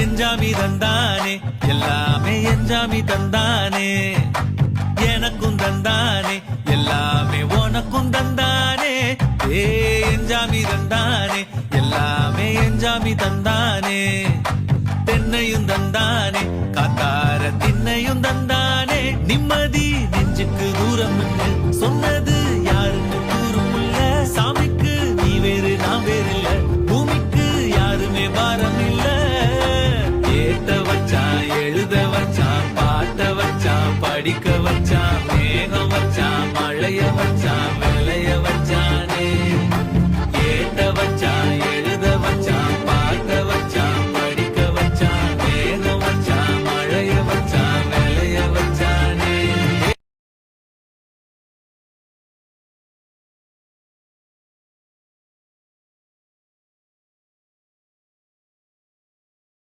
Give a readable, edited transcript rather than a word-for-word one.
எஞ்சாமி தந்தானே எல்லாமே எஞ்சாமி தந்தானே எனக்கும் தந்தானே எல்லாமே உனக்கும் தந்தானே எஞ்சாமி தந்தானே எல்லாமே எஞ்சாமி தந்தானே தென்னையும் தந்தானே காத்தார திண்ணையும் தந்தானே நிம்மதி நெஞ்சுக்கு தூரம் சொன்னது